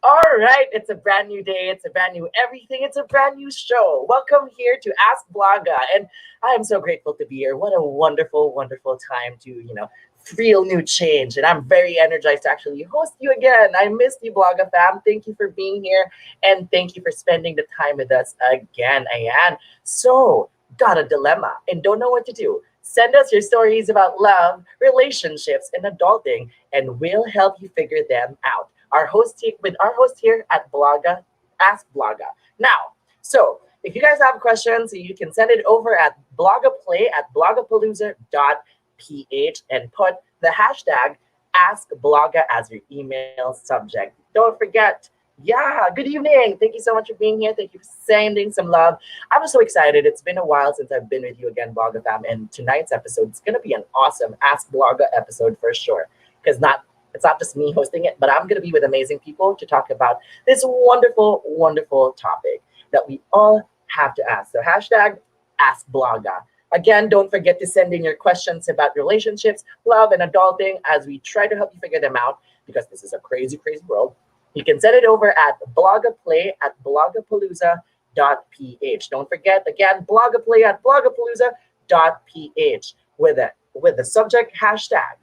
All right, it's a brand new day. It's a brand new everything. It's a brand new show. Welcome here to Ask Blaga, and I am so grateful to be here. What a wonderful, wonderful time to feel new change, and I'm very energized to actually host you again. I missed you, Blaga fam. Thank you for being here, and thank you for spending the time with us again, Ayan. So, got a dilemma and don't know what to do? Send us your stories about love, relationships, and adulting, and we'll help you figure them out with our host here at Blaga, Ask Blaga. Now, so if you guys have questions, you can send it over at blogapalooza.ph and put the hashtag Ask Blaga as your email subject. Don't forget. Yeah, good evening. Thank you so much for being here. Thank you for sending some love. I'm so excited. It's been a while since I've been with you again, Blaga fam, and tonight's episode is going to be an awesome Ask Blaga episode for sure. Because it's not just me hosting it, but I'm going to be with amazing people to talk about this wonderful, wonderful topic that we all have to ask. So hashtag Ask Blaga. Again, don't forget to send in your questions about relationships, love, and adulting as we try to help you figure them out because this is a crazy, crazy world. You can send it over at blogapalooza.ph. Don't forget, again, blogapalooza.ph with the subject hashtag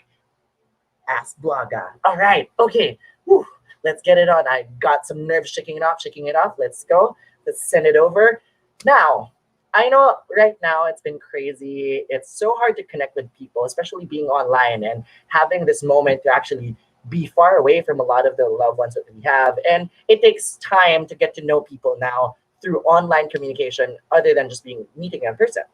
Ask Blaga. All right. Okay. Whew. Let's get it on. I got some nerves shaking it off, shaking it off. Let's go. Let's send it over. Now, I know right now it's been crazy. It's so hard to connect with people, especially being online and having this moment to actually be far away from a lot of the loved ones that we have. And it takes time to get to know people now through online communication other than just meeting in person.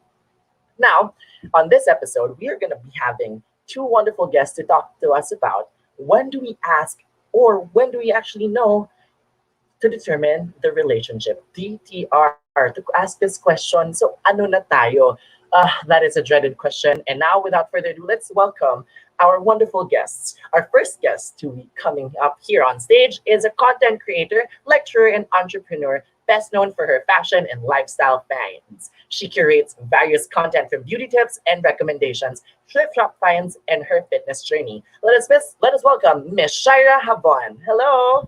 Now, on this episode, we are going to be having two wonderful guests to talk to us about when do we ask or when do we actually know to determine the relationship. DTR, to ask this question. So, ano na tayo? That is a dreaded question. And now, without further ado, let's welcome our wonderful guests. Our first guest to be coming up here on stage is a content creator, lecturer, and entrepreneur best known for her fashion and lifestyle finds. She curates various content from beauty tips and recommendations, thrift shop finds, and her fitness journey. Let us welcome Miss Shaira Habon. Hello.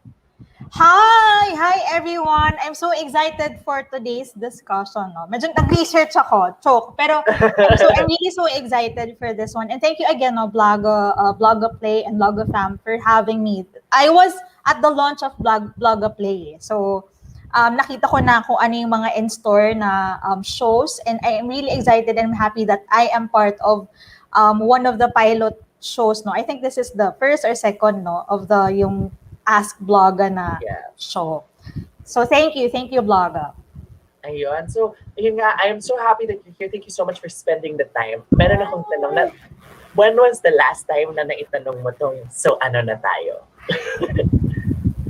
Hi everyone. I'm so excited for today's discussion. No? Medyo nag-research ako, choke. Pero I'm really so excited for this one. And thank you again, no, Bloga Play and Bloga Fam for having me. I was at the launch of Bloga Play. So nakita ko na kung ano yung mga in-store na shows. And I am really excited and I'm happy that I am part of one of the pilot shows. No, I think this is the first or second of the yung Ask Blaga na show. So thank you Blaga. Ayun. So, yun nga, I am so happy that you're here. Thank you so much for spending the time. Meron akong tanong na, when was the last time na naitanong mo tong, so ano na tayo?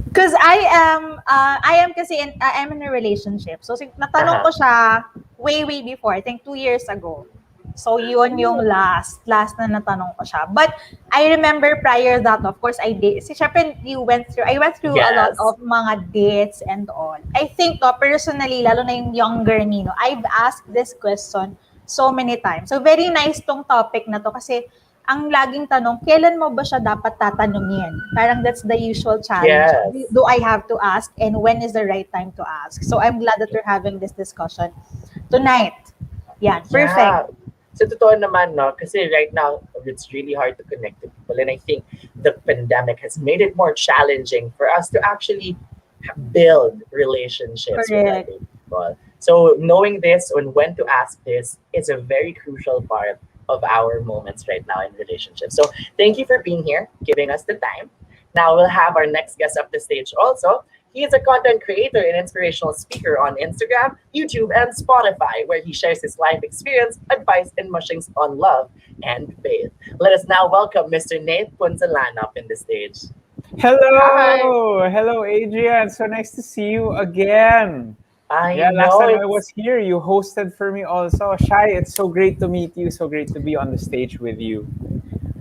Because I am in a relationship. So natanong ko siya way before, I think 2 years ago. So yun yung last na natanong ko siya. But I remember prior that, of course, I went through a lot of mga dates and all. I think personally, lalo na yung younger me, I've asked this question so many times. So very nice tong topic na to kasi ang laging tanong, kailan mo ba siya dapat tatanungin? Parang that's the usual challenge. Yes. Do I have to ask and when is the right time to ask? So I'm glad that we're having this discussion tonight. Yeah, perfect. Yeah. So, totoo naman, no? Kasi right now, it's really hard to connect to people. And I think the pandemic has made it more challenging for us to actually build relationships with other people. So, knowing this and when to ask this is a very crucial part of our moments right now in relationships. So, thank you for being here, giving us the time. Now, we'll have our next guest up the stage also. He is a content creator and inspirational speaker on Instagram, YouTube, and Spotify, where he shares his life experience, advice, and mushings on love and faith. Let us now welcome Mr. Nate Punzalan up in the stage. Hello! Hi. Hello, Adrian. So nice to see you again. Last time I was here, you hosted for me also. Shai, it's so great to meet you. So great to be on the stage with you.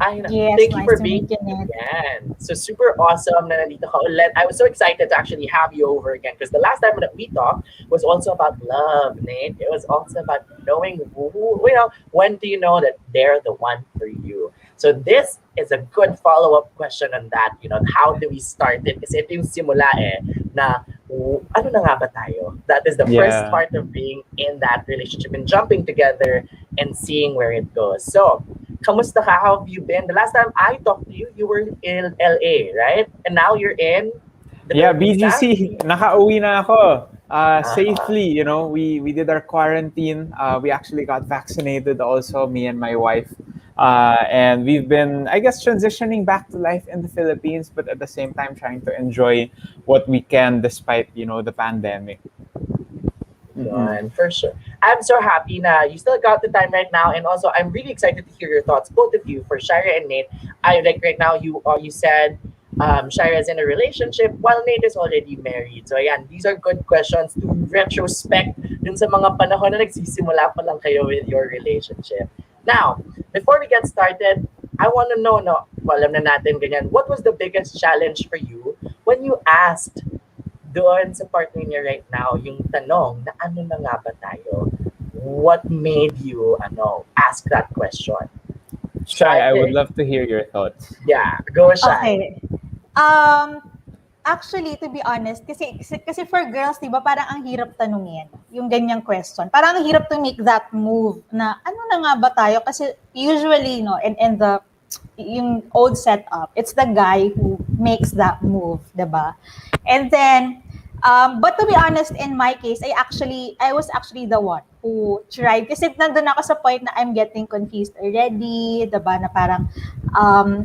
I know. Yes, Thank you nice for to being meet you, here Ned. again. So super awesome na nandito ka ulit. I was so excited to actually have you over again because the last time that we talked was also about love, Nate. It was also about knowing when do you know that they're the one for you. So this is a good follow-up question on that. How do we start it? Kasi ito yung simula na ano na nga ba tayo? That is the first Yeah. part of being in that relationship and jumping together and seeing where it goes. So, kamusta ka? How have you been? The last time I talked to you, you were in LA, right? And now you're in the Yeah, Philippines na? BGC. Nakauwi na ako. Uh-huh. Safely, we did our quarantine. We actually got vaccinated also, me and my wife. And we've been, I guess, transitioning back to life in the Philippines, but at the same time trying to enjoy what we can despite, the pandemic. Mm-mm. Yun, for sure. I'm so happy na you still got the time right now, and also I'm really excited to hear your thoughts, both of you, for Shaira and Nate. I like right now you said Shaira is in a relationship while Nate is already married. So ayan, these are good questions to retrospect dun sa mga panahon na nagsisimula pa lang kayo with your relationship. Now, before we get started, I want to know, no, alam na natin ganyan, what was the biggest challenge for you when you asked doon sa partner niya right now, yung tanong na ano na nga ba tayo? What made you ask that question? Shai, I would Started. love to hear your thoughts. Yeah, go Shai. Okay. Um, Actually, to be honest, kasi for girls, 'di ba, parang ang hirap tanungin yung ganyang question. Parang ang hirap to make that move na ano na nga ba tayo, kasi usually no, in the yung old setup, it's the guy who makes that move, 'di ba? And then but to be honest, in my case, I was actually the one who tried, kasi nandun ako sa point na I'm getting confused already, 'di ba, na parang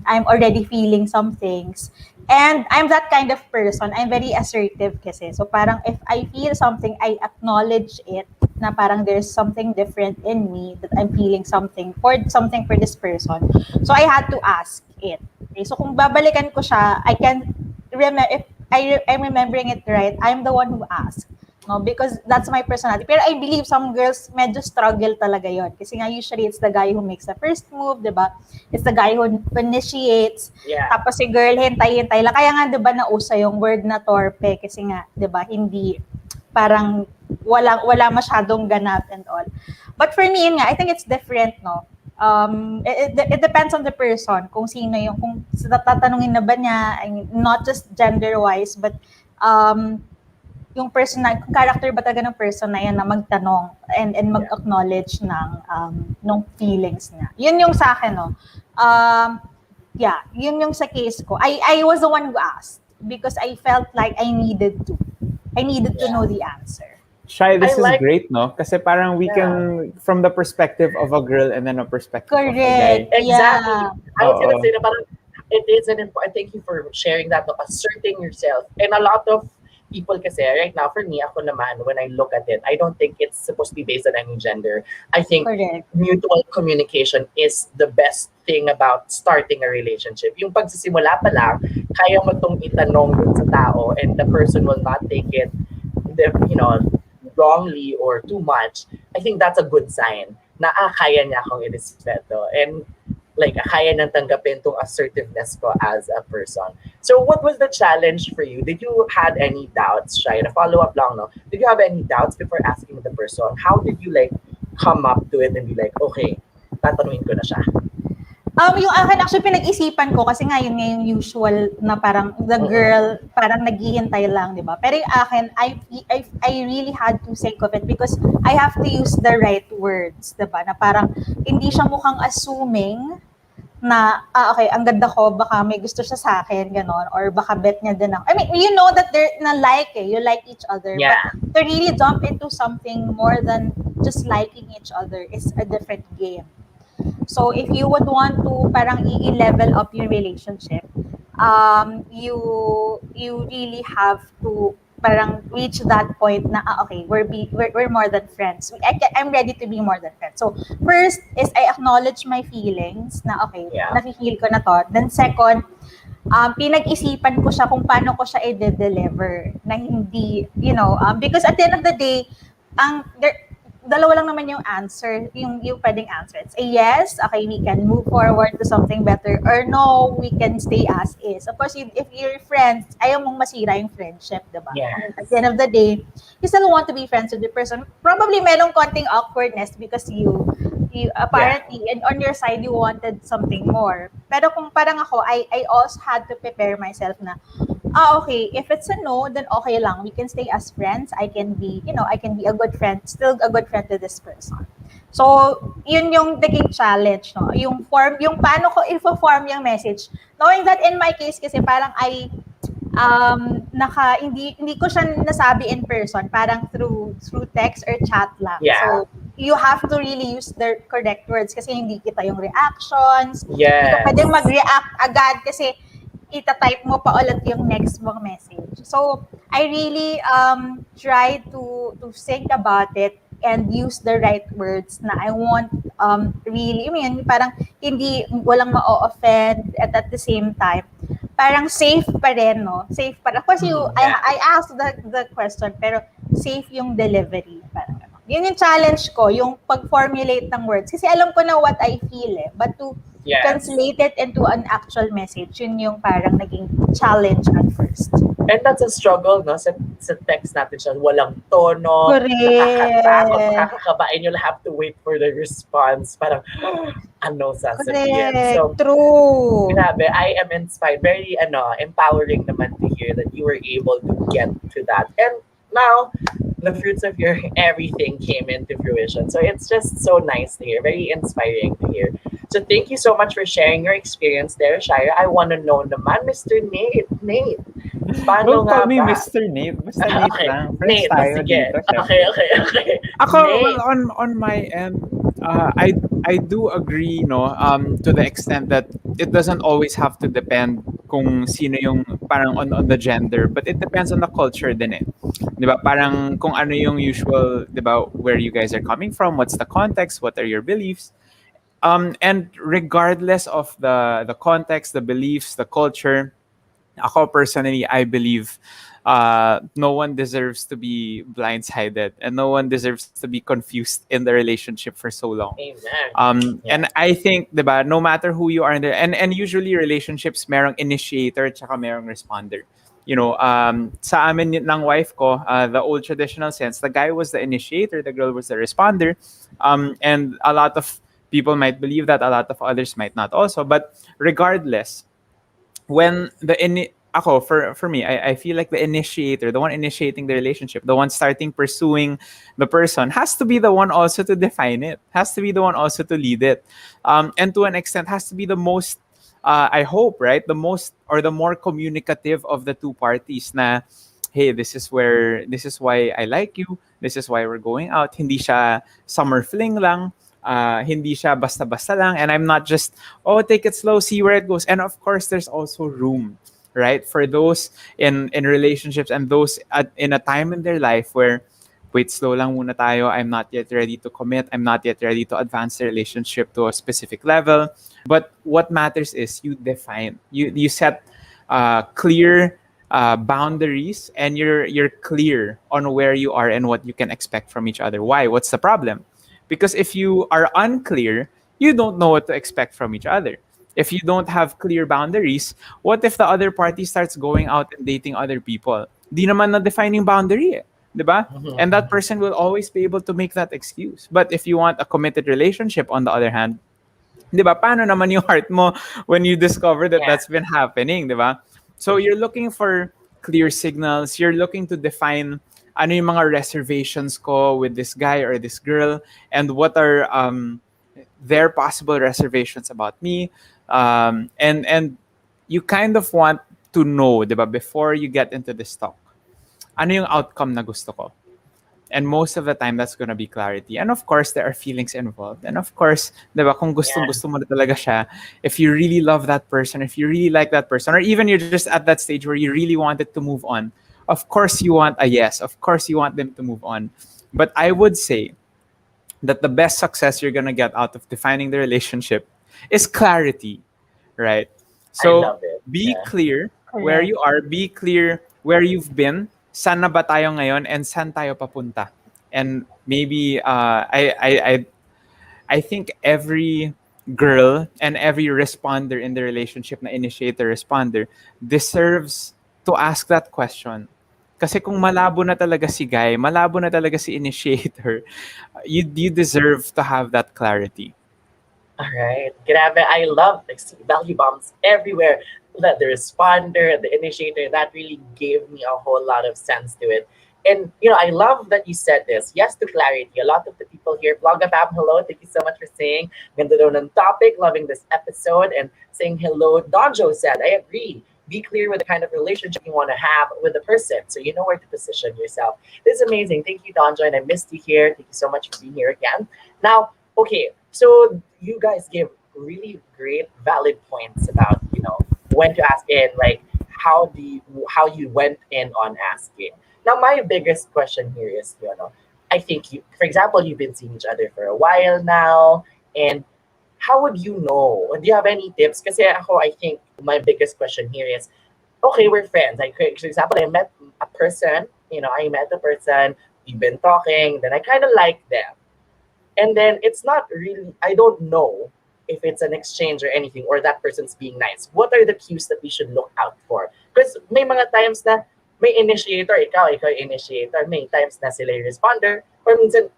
I'm already feeling some things. And I'm that kind of person. I'm very assertive kasi. So parang if I feel something, I acknowledge it, na parang there's something different in me, that I'm feeling something for this person. So I had to ask it. Okay? So kung babalikan ko siya, I can remember, if I'm remembering it right, I'm the one who asked. No, because that's my personality. Pero I believe some girls medyo struggle talaga yon. Kasi nga usually it's the guy who makes the first move, 'di ba? It's the guy who initiates. Yeah. Tapos si girl hintay-hintay lang. Kaya nga 'di ba nauso yung word na torpe, kasi nga 'di ba hindi, parang wala masyadong ganap and all. But for me, yun nga, I think it's different, no? It depends on the person, kung sino yung, kung tatanungin na ba niya, I mean, not just gender-wise, but yung character ba talaga ng person na yan na magtanong and mag-acknowledge ng feelings niya. Yun yung sa akin, no? Yeah, yun yung sa case ko. I was the one who asked because I felt like I needed to know the answer. Shai, this is like- great, no? Kasi parang we can, from the perspective of a girl and then a perspective of a Correct. guy. Exactly. Yeah. I was gonna Oo. say na parang it is an important, thank you for sharing that, no? Asserting yourself. And a lot of people kasi, right now, for me, ako naman, when I look at it, I don't think it's supposed to be based on any gender. I think Correct. mutual communication is the best thing about starting a relationship. Yung pagsisimula pa lang, kaya mo itong itanong dun sa tao and the person will not take it, wrongly or too much. I think that's a good sign na kaya niya akong irespeto. And like, kaya nang tanggapin tong assertiveness ko as a person. So what was the challenge for you? Did you had any doubts, Shai? Na follow up lang, no? Did you have any doubts before asking the person? How did you like come up to it and be like, okay, tatanungin ko na siya? Yung akin, actually, pinag-isipan ko kasi nga yun nga yung usual na parang the girl parang naghihintay lang, di ba? Pero yung akin, I really had to think of it because I have to use the right words, di ba? Na parang hindi siya mukhang assuming na, okay, ang ganda ko, baka may gusto siya sa akin, gano'n, or baka bet niya din ako. I mean, you know that they're you like each other. Yeah. But to really jump into something more than just liking each other is a different game. So if you would want to parang i-level up your relationship, you really have to parang reach that point na okay, we're more than friends. I'm ready to be more than friends. So first is I acknowledge my feelings na okay, nafe-feel ko na to. Then second, pinag-isipan ko siya kung paano ko siya i-deliver na hindi, because at the end of the day, dalawa lang naman yung answer, yung pwedeng answer. It's a yes, okay, we can move forward to something better, or no, we can stay as is. Of course, if you're friends, ayaw mong masira yung friendship, diba? At the Yes. end of the day, you still want to be friends with the person. Probably merong konting awkwardness because you Yeah. apparently, and on your side, you wanted something more. Pero kung parang ako, I also had to prepare myself na, okay, if it's a no, then okay lang. We can stay as friends. I can be, I can be a good friend, still a good friend to this person. So, yun yung naging challenge, no? Yung paano ko i-form yung message. Knowing that in my case, kasi parang hindi ko siya nasabi in person, parang through text or chat lang. Yeah. So, you have to really use the correct words kasi hindi kita yung reactions. Hindi ka Yes. pwedeng mag-react agad kasi ita-type mo pa ulit yung next mong message. So, I really try to think about it and use the right words na I want really, I mean, parang hindi, walang ma-offend at the same time, parang safe pa rin, no? Safe pa rin. Of course, Yeah. I asked the question, pero safe yung delivery. Parang ano. Yun yung challenge ko, yung pag-formulate ng words. Kasi alam ko na what I feel eh. But to Yes. translate it into an actual message, yun yung parang naging challenge at first. And that's a struggle, no? Sa text natin siya, walang tono, Correct. nakakakaba, and you'll have to wait for the response. Parang, ano sasabihin? Correct. So, True. grabe, I am inspired. Very, empowering naman to hear that you were able to get to that. And now, the fruits of your everything came into fruition. So it's just so nice to hear. Very inspiring to hear. So thank you so much for sharing your experience there, Shaira. I want to know naman, Mr. Nate. Paano Don't nga call me ba? Mr. Nate. Basta Nate Okay, lang. Friends Nate, tayo sige. dito, Okay. syempre. Ako, Nate. well, on my end, I do agree, no, to the extent that it doesn't always have to depend kung sino yung parang on the gender, but it depends on the culture din eh. 'Di ba? Parang kung ano yung usual, 'di ba, where you guys are coming from, what's the context, what are your beliefs? And regardless of the context, the beliefs, the culture, ako personally, I believe no one deserves to be blindsided and no one deserves to be confused in the relationship for so long. Amen. And I think, diba, no matter who you are in there, and usually relationships, merong initiator tsaka merong responder. You know, sa amin ng wife ko, the old traditional sense, the guy was the initiator, the girl was the responder. And a lot of people might believe that, a lot of others might not also. But regardless, when ako, for me, I feel like the initiator, the one initiating the relationship, the one starting pursuing the person, has to be the one also to define it, has to be the one also to lead it, and to an extent has to be the most, I hope, right, the most or the more communicative of the two parties. Na, hey, this is why I like you, this is why we're going out. Hindi siya summer fling lang. Hindi siya basta-basta lang, and I'm not just, oh, take it slow, see where it goes. And of course, there's also room, right, for those in relationships and those in a time in their life where, wait, slow lang muna tayo, I'm not yet ready to commit, I'm not yet ready to advance the relationship to a specific level. But what matters is you define, you set clear boundaries, and you're clear on where you are and what you can expect from each other. Why? What's the problem? Because if you are unclear, you don't know what to expect from each other. If you don't have clear boundaries, what if the other party starts going out and dating other people? Di naman na defining boundary eh. Diba? And that person will always be able to make that excuse. But if you want a committed relationship, on the other hand, diba, paano naman yung heart mo when you discover that that's been happening, diba? So you're looking for clear signals, you're looking to define ano yung mga reservations ko with this guy or this girl, and what are their possible reservations about me, and you kind of want to know, diba, before you get into this talk, ano yung outcome na gusto ko. And most of the time, that's gonna be clarity. And of course, there are feelings involved. And of course, diba, kung gusto mo na talaga siya, if you really love that person, if you really like that person, or even you're just at that stage where you really wanted to move on, of course you want a yes. Of course you want them to move on. But I would say that the best success you're gonna get out of defining the relationship is clarity, right? So I love it. be clear where you are, be clear where you've been, saan na ba tayo ngayon, and saan tayo papunta. And maybe I think every girl and every responder in the relationship, na initiator responder, deserves to ask that question. Kasi kung malabo na talaga si guy, malabo na talaga si initiator, you deserve to have that clarity. All right. Grabe, I love like value bombs everywhere. The responder, the initiator, that really gave me a whole lot of sense to it. And I love that you said this. Yes, to clarity. A lot of the people here, Vlog of Ab, hello. Thank you so much for saying. Ganda daw ng topic, loving this episode, and saying hello. Donjo said, I agree. Be clear with the kind of relationship you want to have with the person, so you know where to position yourself. This is amazing. Thank you, Donjo, and I missed you here. Thank you so much for being here again. Now, okay, so you guys give really great, valid points about when to ask in, like how you went in on asking. Now, my biggest question here is, I think for example, you've been seeing each other for a while now, and how would you know? Do you have any tips? Kasi ako, I think my biggest question here is, okay, we're friends. Like, for example, I met a person, we've been talking, then I kind of like them. And then it's not really, I don't know if it's an exchange or anything, or that person's being nice. What are the cues that we should look out for? Because may mga times na may initiator, ikaw initiator, may times na sila yung responder, or minsan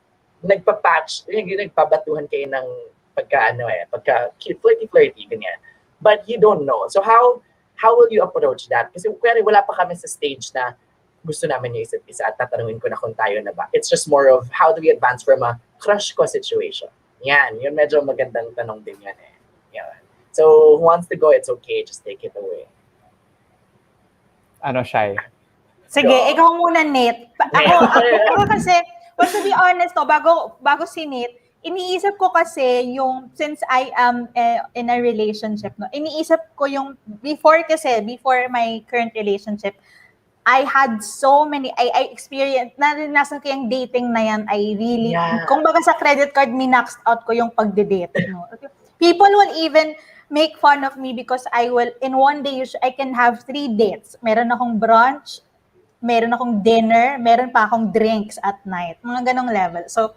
nagpa-patch, nagpabatuhan kayo ng pagka cute, flirty, ganyan. But you don't know. So how will you approach that? Kasi kaya wala pa kami sa stage na gusto namin yung isa't isa at tatanungin ko na kung tayo na ba. It's just more of how do we advance from a crush ko situation. Yan, yun medyo magandang tanong din yan eh. Yan. So who wants to go, it's okay, just take it away. Ano, Shai? Sige, ikaw muna, Nate. Ako kasi, well, to be honest, bago si Nate, iniisip ko kasi since I am in a relationship, iniisip ko before my current relationship, I had so many, I experienced, naranasan ko yung dating na yan, I really, kung baga sa credit card, minaxed out ko yung pagde-date. People will even make fun of me because in one day, I can have 3 dates. Meron akong brunch, meron akong dinner, meron pa akong drinks at night. Mga ganong level. So,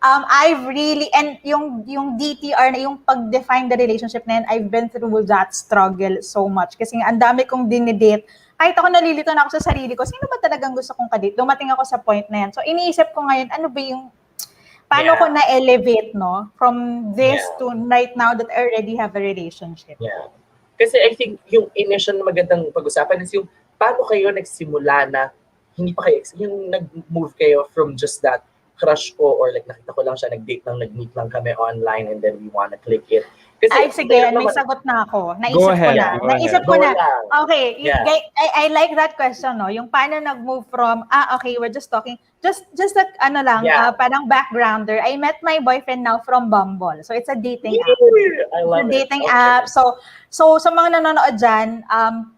I've really, and yung DTR na yung pag-define the relationship na yan, I've been through that struggle so much. Kasi ang dami kong dinidate. Kahit ako nalilito na ako sa sarili ko, sino ba talagang gusto kong kadate? Dumating ako sa point na yan. So, iniisip ko ngayon, ano ba paano ko na-elevate, from this to right now that I already have a relationship? Yeah. Kasi I think yung initial na magandang pag-usapan is yung paano kayo nagsimula na hindi pa kayo, yung nag-move kayo from just that crush ko or like nakita ko lang siya, nag-meet lang kami online and then we wanna click it. Kasi, ay, sige, may sagot na ako. Naisip ko na. Okay, I like that question, Yung paano nag-move from, okay, we're just talking, just like, parang backgrounder. I met my boyfriend now from Bumble. So, it's a dating app. I love it. Dating app. So, sa mga nanonood dyan,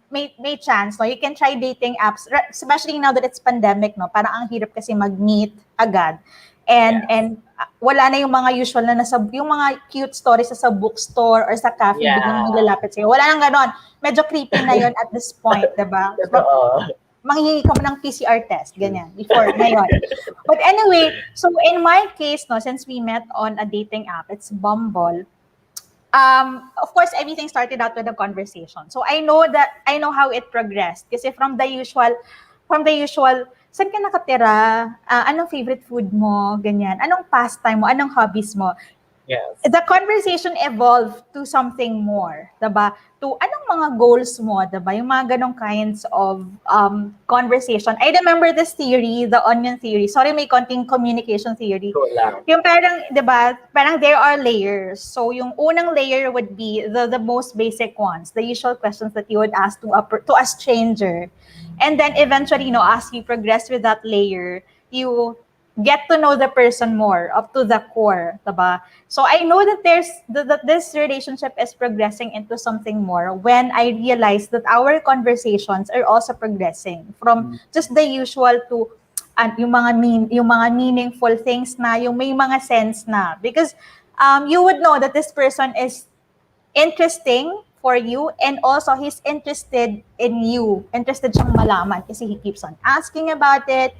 may chance, You can try dating apps, especially now that it's pandemic, Parang ang hirap kasi mag-meet agad. And wala na yung mga usual na yung mga cute stories sa bookstore or sa cafe, biglang maglalapit sa'yo. Wala nang ganon. Medyo creepy na yun at this point, diba? Manghihingi ka mo ng PCR test, ganyan, before, ngayon. But anyway, so in my case, since we met on a dating app, it's Bumble, of course, everything started out with a conversation. So I know how it progressed. Kasi from the usual, saan ka nakatira? Anong favorite food mo? Ganyan. Anong pastime mo? Anong hobbies mo? Yes. The conversation evolved to something more, diba? To anong mga goals mo, diba? Yung mga ganong kinds of conversation. I remember this theory, the onion theory. Sorry, may konting communication theory. Yung parang, diba? Parang there are layers. So yung unang layer would be the most basic ones, the usual questions that you would ask to a stranger. And then eventually, as you progress with that layer, you get to know the person more up to the core, diba? So I know that that this relationship is progressing into something more when I realize that our conversations are also progressing from just the usual to yung mga meaningful things na, yung may mga sense na, because you would know that this person is interesting for you, and also he's interested in you. Interested siyang malaman kasi he keeps on asking about it.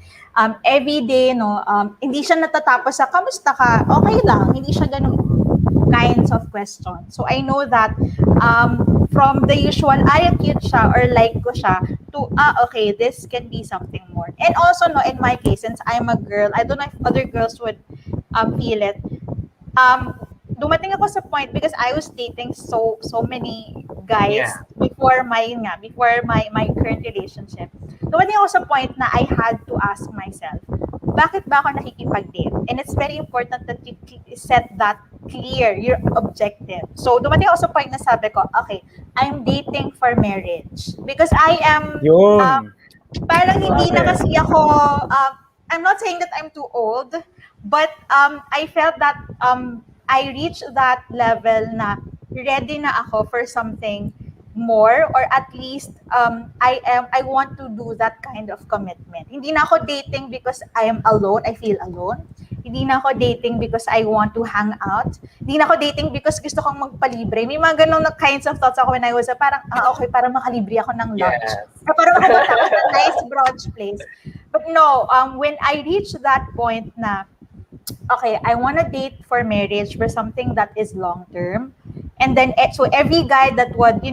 Every day, no, hindi siya natatapos sa kamusta ka, okay lang, hindi siya ganun kinds of questions. So I know that from the usual, cute siya or like ko siya, to, okay, this can be something more. And also, no, in my case, since I'm a girl, I don't know if other girls would feel it. Dumating ako sa point because I was dating so many guys Yeah. before my current relationship. Dumating ako sa point na I had to ask myself, bakit ba ako nakikipag-date? And it's very important that you set that clear, your objective. So, dumating ako sa point na sabi ko, okay, I'm dating for marriage. Because I am, Yun. parang hindi na Grabe. kasi ako, I'm not saying that I'm too old, but I felt that I reached that level na ready na ako for something more, or at least I want to do that kind of commitment. Hindi na ako dating because I am alone, I feel alone. Hindi na ako dating because I want to hang out. Hindi na ako dating because gusto kong magpalibre. May mga ganun na kinds of thoughts ako when I was parang okay, para makalibre ako ng lunch. Yes. Or para makapunta ako sa nice brunch place. But no, when I reached that point na okay, I want to date for marriage for something that is long term. And then, so every guy that would,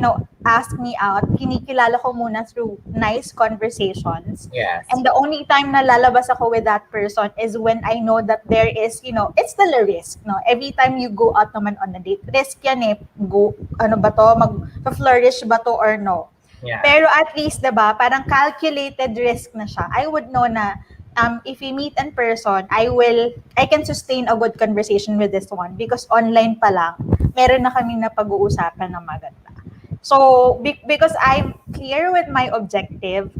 ask me out, kinikilala ko muna through nice conversations. Yes. And the only time na lalabas ako with that person is when I know that there is, it's still a risk, no? Every time you go out naman on a date, risk yan eh. Go, ano ba to? Mag-flourish ba to or no? Yeah. Pero at least, diba, parang calculated risk na siya. I would know na if we meet in person, I can sustain a good conversation with this one because online pa lang, meron na kami na pag-uusapan na maganda. So, because I'm clear with my objective,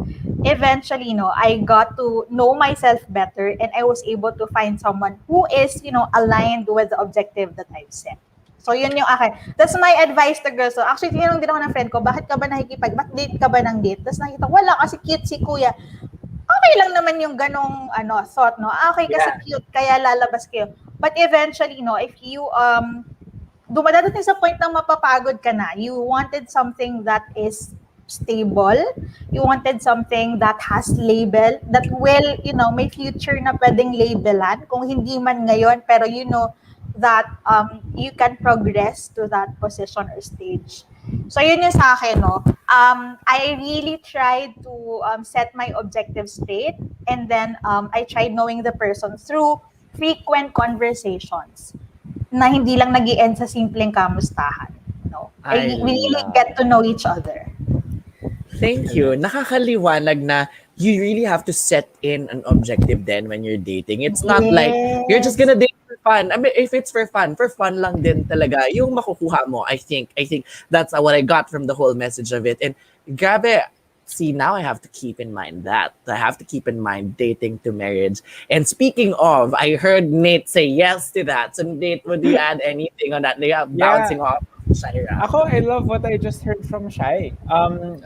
eventually, I got to know myself better and I was able to find someone who is, aligned with the objective that I've set. So, yun yung akin. That's my advice to girls. So, actually, tinanong din ako ng friend ko, bakit ka ba date ka ba ng date? Tapos nakita, wala, kasi cute si kuya. Okay lang naman yung ganong thought, no? Okay, kasi cute, kaya lalabas kayo. But eventually, if you dumadating sa point na mapapagod ka na, you wanted something that is stable, you wanted something that has label, that will, may future na pwedeng labelan, kung hindi man ngayon, pero that you can progress to that position or stage. So yun yung sa akin, no? I really tried to set my objectives straight, and then I tried knowing the person through frequent conversations na hindi lang nag-i-end sa simpleng kamustahan. No? We really get to know each other. Thank you. Nakakaliwanag na you really have to set in an objective then when you're dating. It's not like you're just gonna date for fun. I mean, if it's for fun lang din talaga yung makukuha mo. I think that's what I got from the whole message of it. And grabe, see, now I have to keep in mind that. I have to keep in mind dating to marriage. And speaking of, I heard Nate say yes to that. So Nate, would you add anything on that? Bouncing off Shaira. Ako, I love what I just heard from Shai.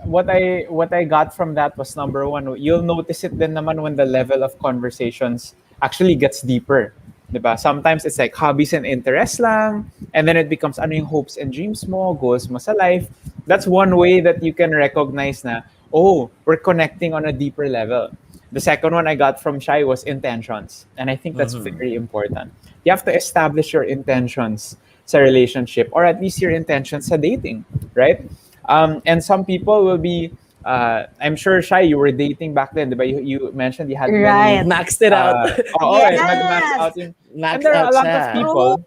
What I got from that was, number one, you'll notice it din naman when the level of conversations actually gets deeper. Diba? Sometimes it's like hobbies and interests lang, and then it becomes ano yung hopes and dreams mo, goals mo sa life. That's one way that you can recognize na, oh, we're connecting on a deeper level. The second one I got from Shai was intentions. And I think that's very important. You have to establish your intentions sa relationship, or at least your intentions sa dating, right? And some people will be, I'm sure, Shai, you were dating back then, diba? You mentioned you had Right. many... Maxed it out. Yes. Nag-max out. And Maxed there are a out lot siya. of people,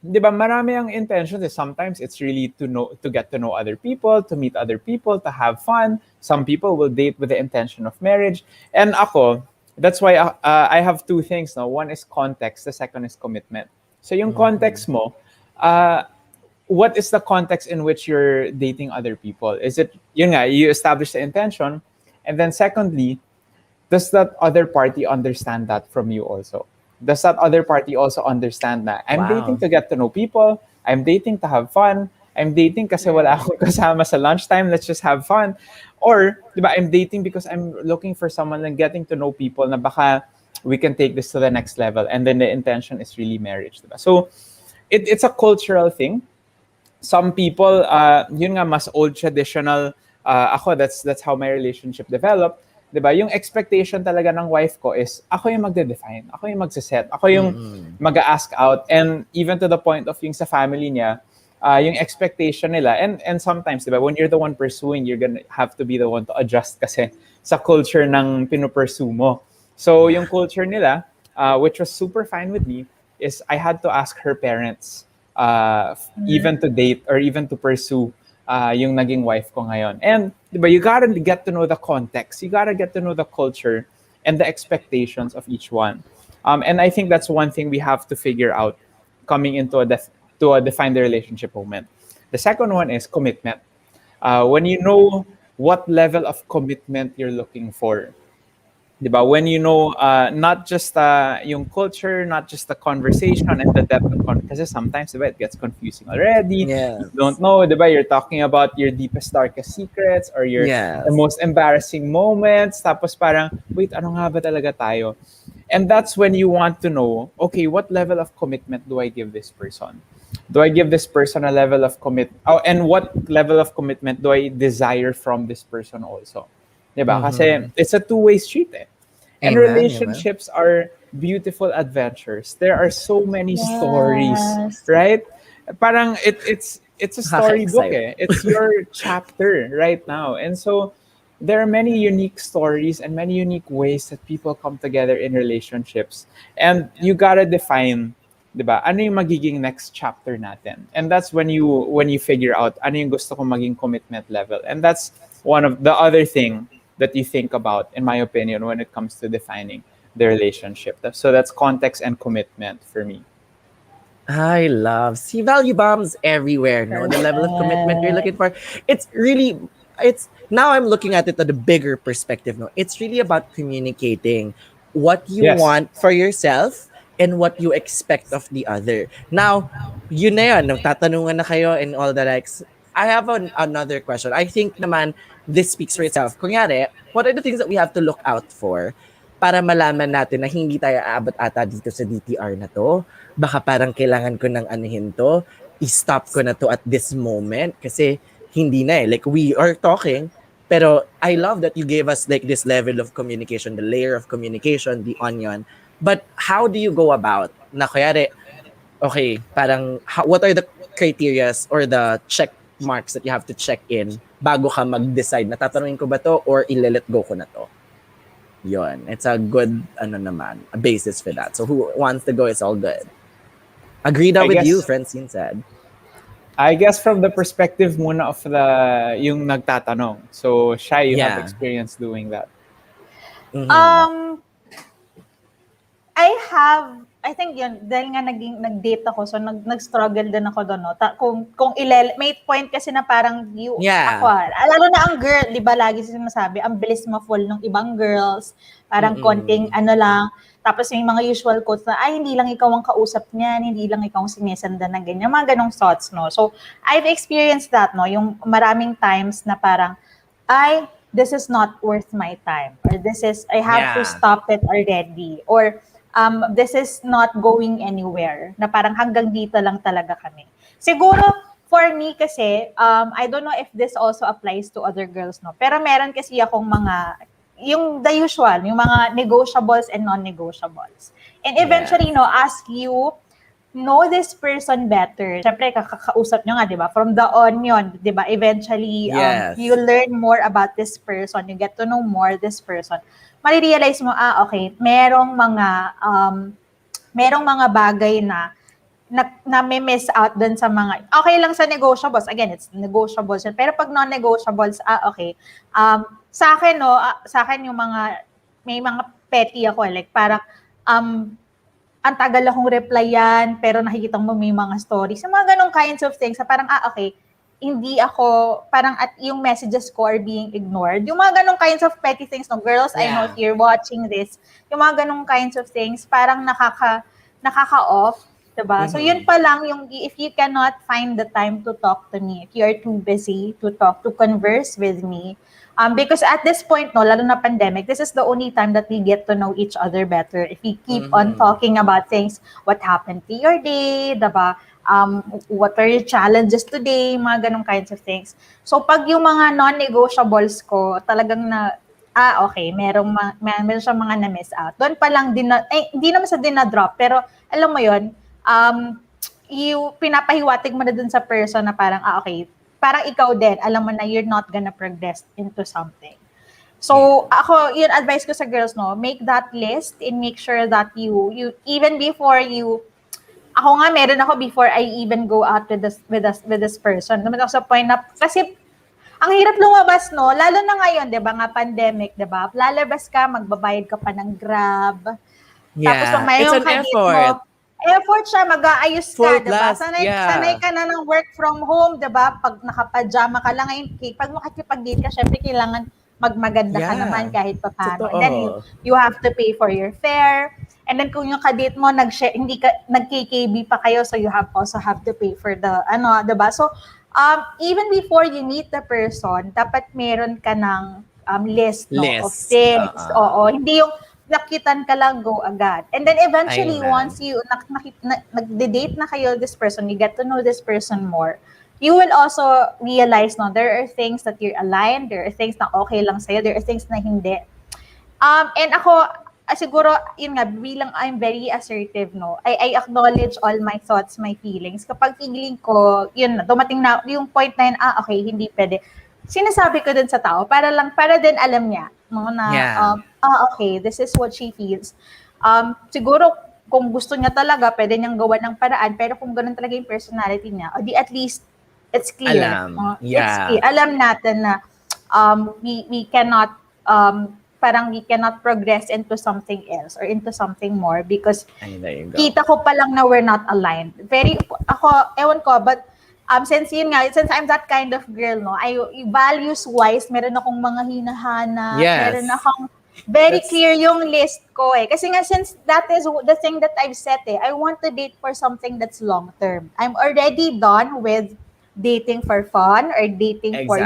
di ba, marami ang intentions. Sometimes it's really to get to know other people, to meet other people, to have fun. Some people will date with the intention of marriage. And ako, that's why I have two things. No? One is context, the second is commitment. So yung context mo, what is the context in which you're dating other people? Is it, yun nga, you establish the intention, and then secondly, does that other party understand that from you also? Does that other party also understand that I'm dating to get to know people, I'm dating to have fun, I'm dating kasi wala akong kasama sa lunchtime, let's just have fun? Or, di ba, I'm dating because I'm looking for someone and getting to know people na baka we can take this to the next level, and then the intention is really marriage, di ba? So, it's a cultural thing. some people, yun nga, mas old traditional, ako, that's how my relationship developed. Diba? Yung expectation talaga ng wife ko is, ako yung magde-define, ako yung magse-set, ako yung mag-ask out. And even to the point of yung sa family niya, yung expectation nila, and sometimes, diba, when you're the one pursuing, you're gonna have to be the one to adjust kasi sa culture ng pinupursue mo. So, yung culture nila, which was super fine with me, is I had to ask her parents even to date or even to pursue yung naging wife ko ngayon. And diba, you gotta get to know the context, you gotta get to know the culture and the expectations of each one. And I think that's one thing we have to figure out coming into to a define the relationship moment. The second one is commitment. When you know what level of commitment you're looking for, diba? When you know not just yung culture, not just the conversation and the depth of conversation, kasi sometimes diba, it gets confusing already. Yes. You don't know, diba? You're talking about your deepest, darkest secrets or your the most embarrassing moments. Tapos parang, wait, ano nga ba talaga tayo? And that's when you want to know, okay, what level of commitment do I give this person? Do I give this person a level of and what level of commitment do I desire from this person also? Diba? Kasi it's a two-way street eh. And Amen, relationships are beautiful adventures. There are so many stories, Yes. right? Parang it's a storybook eh. It's your chapter right now. And so there are many unique stories and many unique ways that people come together in relationships. And you gotta define, diba? Ano yung magiging next chapter natin? And that's when you figure out ano yung gusto kong maging commitment level. And that's one of the other thing that you think about, in my opinion, when it comes to defining the relationship. So that's context and commitment for me. I love see value bombs everywhere. No, the level of commitment you're looking for. It's now I'm looking at it at a bigger perspective. No, it's really about communicating what you want for yourself and what you expect of the other. Now, yun na yun, tatanungan na kayo and all the likes. I have another question. I think naman this speaks for itself. Kunyari, what are the things that we have to look out for para malaman natin na hindi tayo aabot ata dito sa DTR na to? Baka parang kailangan ko ng anuhin to. I-stop ko na to at this moment kasi hindi na eh. Like, we are talking, pero I love that you gave us like this level of communication, the layer of communication, the onion. But how do you go about na kayari, okay, parang what are the criterias or the check marks that you have to check in bago ka mag-decide na tatanungin ko ba to or i-let go ko na to? Yon. It's a good, a basis for that. So who wants to go, it's all good. Agree na with you, Francine said. I guess from the perspective muna of yung nagtatanong. So, Shai, you have experience doing that. I think yun, dahil nga nag-date ako, so nag-struggle din ako doon, no? Kung may point kasi na parang ako, lalo na ang girl, di ba lagi sinasabi, ang bilis ma-fall ng ibang girls, parang konting lang, tapos yung mga usual quotes na, ay, hindi lang ikaw ang kausap niyan, hindi lang ikaw ang sinisanda ng ganyan, mga ganong thoughts, no? So, I've experienced that, no? Yung maraming times na parang, this is not worth my time, or I have to stop it already, or this is not going anywhere, na parang hanggang dito lang talaga kami. Siguro, for me kasi, I don't know if this also applies to other girls, no? Pero meron kasi akong yung the usual, yung mga negotiables and non-negotiables. And eventually, no, as you know this person better, syempre, kakakausap nyo nga, di ba? From the onion, di ba? Eventually, you learn more about this person, you get to know more this person. Marirealize mo, okay, merong mga bagay na may miss out dun sa mga, okay lang sa negotiables, again, it's negotiables, pero pag non-negotiables, okay, sa akin yung may mga petty ako, like parang, ang tagal akong replyan, pero nakikita mo may mga stories, yung mga ganong kinds of things, parang, okay, hindi ako, parang at yung messages ko are being ignored. Yung mga ganong kinds of petty things, no, girls, I know if you're watching this, yung mga ganong kinds of things, parang nakaka-off, diba? So yun pa lang, yung if you cannot find the time to talk to me, if you are too busy to converse with me, because at this point, no, lalo na pandemic, this is the only time that we get to know each other better. If we keep on talking about things, what happened to your day, diba? what are your challenges today, mga ganong kinds of things. So pag yung mga non-negotiables ko, talagang okay, meron siyang mga na-miss out. Doon pa lang, hindi naman sa dinadrop, pero alam mo yon pinapahiwatig mo na dun sa person na parang, okay, parang ikaw din, alam mo na you're not gonna progress into something. So, ako, yun advice ko sa girls, no, make that list and make sure that you even before you, ako nga, meron ako before I even go out with this person. Naman ako sa point na, kasi, ang hirap lumabas, no, lalo na ngayon, di ba, nga pandemic, di ba, lalabas ka, magbabayad ka pa ng Grab, tapos pag may It's yung an kadit effort. mo, effort siya, mag-aayos ka, Full diba? blast, Sanay ka na ng work from home, diba? Pag nakapajama ka lang ngayon, pag makikipag-date ka, syempre kailangan magmaganda ka naman kahit pa paano. And then you have to pay for your fare. And then kung yung kadate mo, nag-KKB pa kayo, so you also have to pay for the, diba? So, even before you meet the person, dapat meron ka ng list, no, of things. Oo, hindi yung nakitan ka lang, go agad. And then eventually, once you nag-date na kayo this person, you get to know this person more, you will also realize, no, there are things that you're aligned, there are things na okay lang sa'yo, there are things na hindi. And ako, siguro, yun nga, bilang I'm very assertive, no, I acknowledge all my thoughts, my feelings. Kapag feeling ko, yun, dumating na, yung point na yun, okay, hindi pwede. Sinasabi ko dun sa tao, para din alam niya, no, na, okay, this is what she feels. Siguro, kung gusto niya talaga, pwede niyang gawa ng paraan, pero kung ganun talaga yung personality niya, o di at least, it's clear. It's clear. Alam natin na we cannot, we cannot progress into something else or into something more because kita ko pa lang na we're not aligned. Ewan ko, but since I'm that kind of girl, no, values-wise, meron akong mga hinahanap, meron akong very clear yung list ko eh. Kasi nga, since that is the thing that I've set eh, I want to date for something that's long-term. I'm already done with dating for fun or dating for,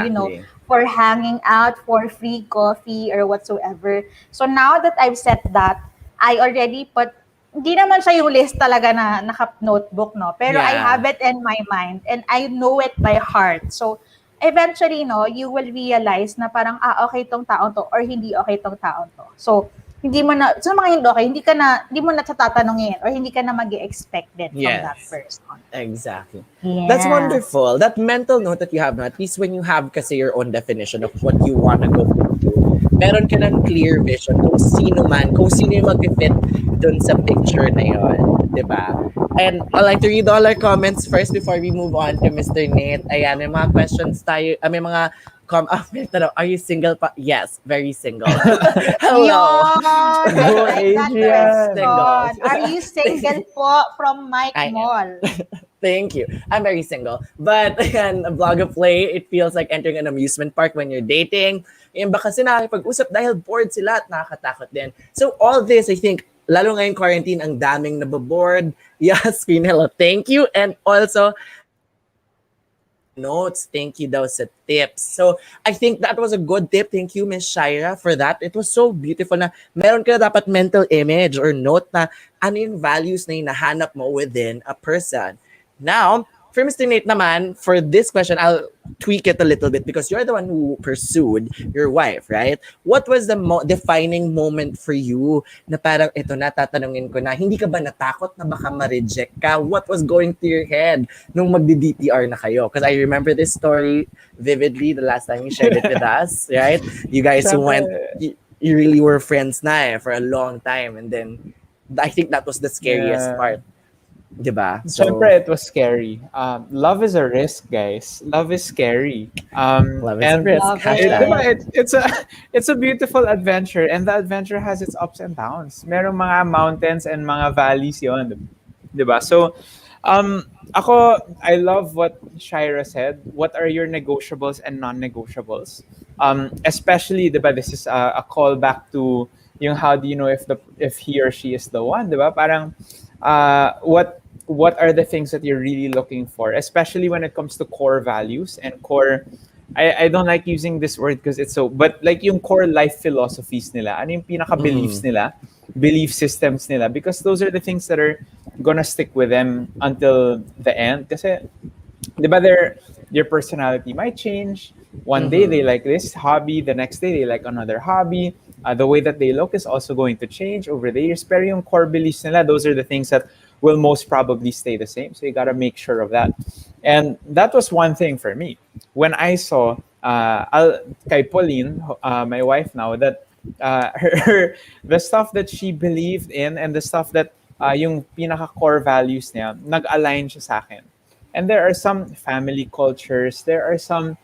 for hanging out, for free coffee or whatsoever. So now that I've set that, I already put, hindi naman siya yung list talaga na naka-notebook, no? Pero I have it in my mind and I know it by heart. So eventually, no, you will realize na parang, okay tong taon to or hindi okay tong taon to. So, hindi mo na tatanungin or hindi ka na mag-expect it from that person. Exactly. Yeah. That's wonderful. That mental note that you have, no, at least when you have kasi your own definition of what you want to go through, meron ka ng clear vision kung sino yung mag-fit dun sa picture na yun. Diba? And I'd like to read all our comments first before we move on to Mr. Nate. Ayan, may mga questions tayo. May mga are you single pa? Yes, very single. Hello. Are you single po from Mike Mall? Thank you. I'm very single. But ayan, a blog of play, it feels like entering an amusement park when you're dating. Yan ba kasi nakakipag-usap dahil bored sila at nakakatakot din. So all this, I think, lalo ngayon quarantine, ang daming nababoard. Yes, Queen Hello, thank you. And also, notes. Thank you daw sa tips. So, I think that was a good tip. Thank you, Miss Shaira, for that. It was so beautiful na meron ka na dapat mental image or note na ano yung values na hinahanap mo within a person. Now, for Mr. Nate naman, for this question, I'll tweak it a little bit because you're the one who pursued your wife, right? What was the defining moment for you na parang ito na, tatanungin ko na, hindi ka ba natakot na baka ma-reject ka? What was going through your head nung magdi-DTR na kayo? Because I remember this story vividly the last time you shared it with us, right? You guys went, you really were friends na for a long time. And then, I think that was the scariest part. Diba? So, Siyempre, it was scary. Love is a risk, guys. Love is scary. Love is a risk. It's a beautiful adventure, and the adventure has its ups and downs. Merong mga mountains and mga valleys yon, diba? So, I love what Shaira said. What are your negotiables and non-negotiables? Especially, diba, this is a callback to yung how do you know if he or she is the one, diba? Parang, what are the things that you're really looking for, especially when it comes to core values and core, I don't like using this word because it's so, but like yung core life philosophies nila, ano yung pinaka-beliefs nila, belief systems nila, because those are the things that are gonna stick with them until the end. Kasi, di ba, your personality might change. One day they Mm-hmm. like this hobby, the next day they like another hobby. The way that they look is also going to change over the years. Pero yung core beliefs nila, those are the things that will most probably stay the same. So you gotta make sure of that. And that was one thing for me. When I saw kay Pauline, my wife now, that the stuff that she believed in and the stuff that yung pinaka core values niya, nag-align siya sa akin. And there are some family cultures, there are some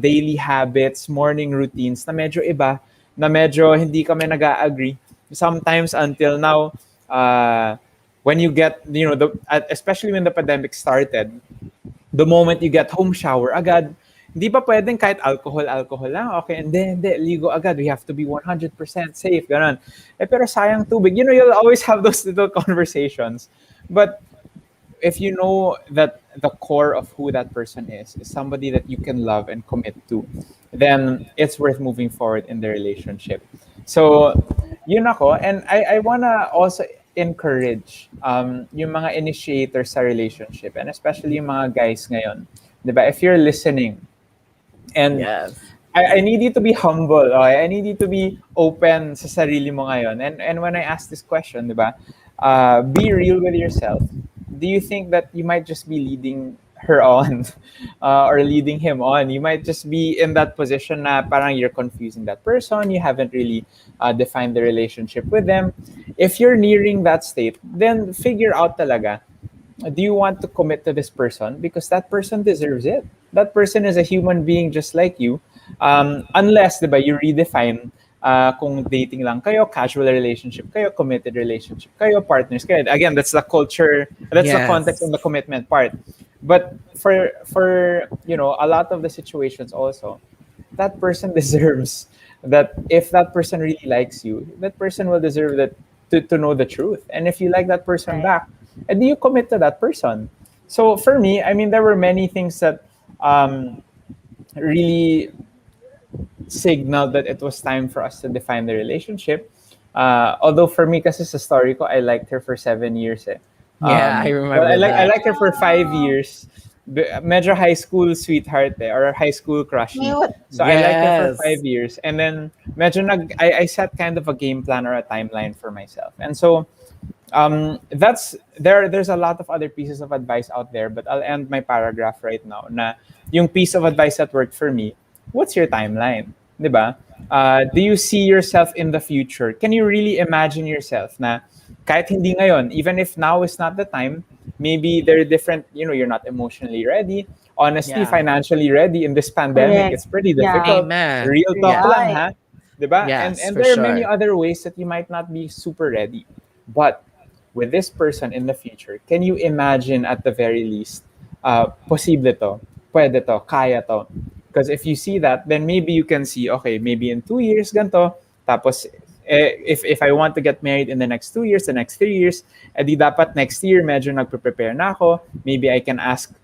daily habits, morning routines na medyo iba, na medyo hindi kami nag-agree. Sometimes until now, when you get, especially when the pandemic started, the moment you get home, shower agad. Hindi pa pwedeng kahit alcohol lang. Okay, and then, ligo agad. We have to be 100% safe. Ganon. Pero sayang tubig. You'll always have those little conversations. But if you know that the core of who that person is somebody that you can love and commit to, then it's worth moving forward in the relationship. So, yun ako. And I wanna also encourage yung mga initiators sa relationship, and especially yung mga guys ngayon. Diba? If you're listening, and Yes. I need you to be humble. Okay? I need you to be open sa sarili mo ngayon. And when I ask this question, di ba, be real with yourself. Do you think that you might just be leading her on or leading him on? You might just be in that position na parang you're confusing that person. You haven't really defined the relationship with them. If you're nearing that state, then figure out talaga, do you want to commit to this person? Because that person deserves it. That person is a human being just like you. Unless, di ba, you redefine kung dating lang kayo, casual relationship kayo, committed relationship kayo, partners kayo. Again, that's the culture, that's the Yes. context and the commitment part. But for a lot of the situations also, that person deserves that. If that person really likes you, that person will deserve that, to know the truth. And if you like that person Right. back, and do you commit to that person? So for me, I mean, there were many things that really signaled that it was time for us to define the relationship. Although for me, kasi sa story ko, I liked her for 7 years. Yeah, I Well, I remember like I that. liked her for 5 years. Medyo high school sweetheart or high school crushy. Cute. So I liked her for Yes. 5 years, and then medyo I set kind of a game plan or a timeline for myself, and so that's there's a lot of other pieces of advice out there, but I'll end my paragraph right now na yung piece of advice that worked for me. What's your timeline? 'Di ba? Do you see yourself in the future? Can you really imagine yourself na kahit hindi ngayon, even if now is not the time, maybe there are different, you're not emotionally ready, honestly, Yeah. financially ready in this pandemic. Correct. It's pretty Yeah. difficult. Amen. Real talk Yeah. lang, Right. ha? 'Di ba? And Yes, and for there are many sure. other ways that you might not be super ready. But with this person in the future, can you imagine at the very least, posible to, pwede to, kaya to? Because if you see that, then maybe you can see, okay, maybe in 2 years, ganito, tapos, if I want to get married in the next 2 years, the next 3 years, di dapat next year, medyo nagpe-prepare na ako, maybe I can ask,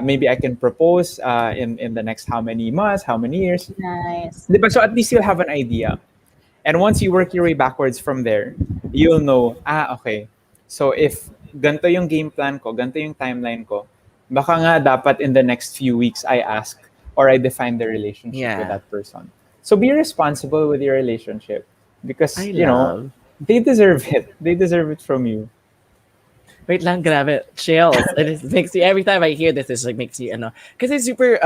maybe I can propose in the next how many months, how many years. Nice. Diba? So at least you'll have an idea. And once you work your way backwards from there, you'll know, okay. So if ganito yung game plan ko, ganito yung timeline ko, baka nga dapat in the next few weeks I ask or I define the relationship with Yeah. that person. So be responsible with your relationship because, I love. they deserve it. They deserve it from you. Wait lang, grabe. Chills. And it makes me, every time I hear this, it like makes you, because it's super,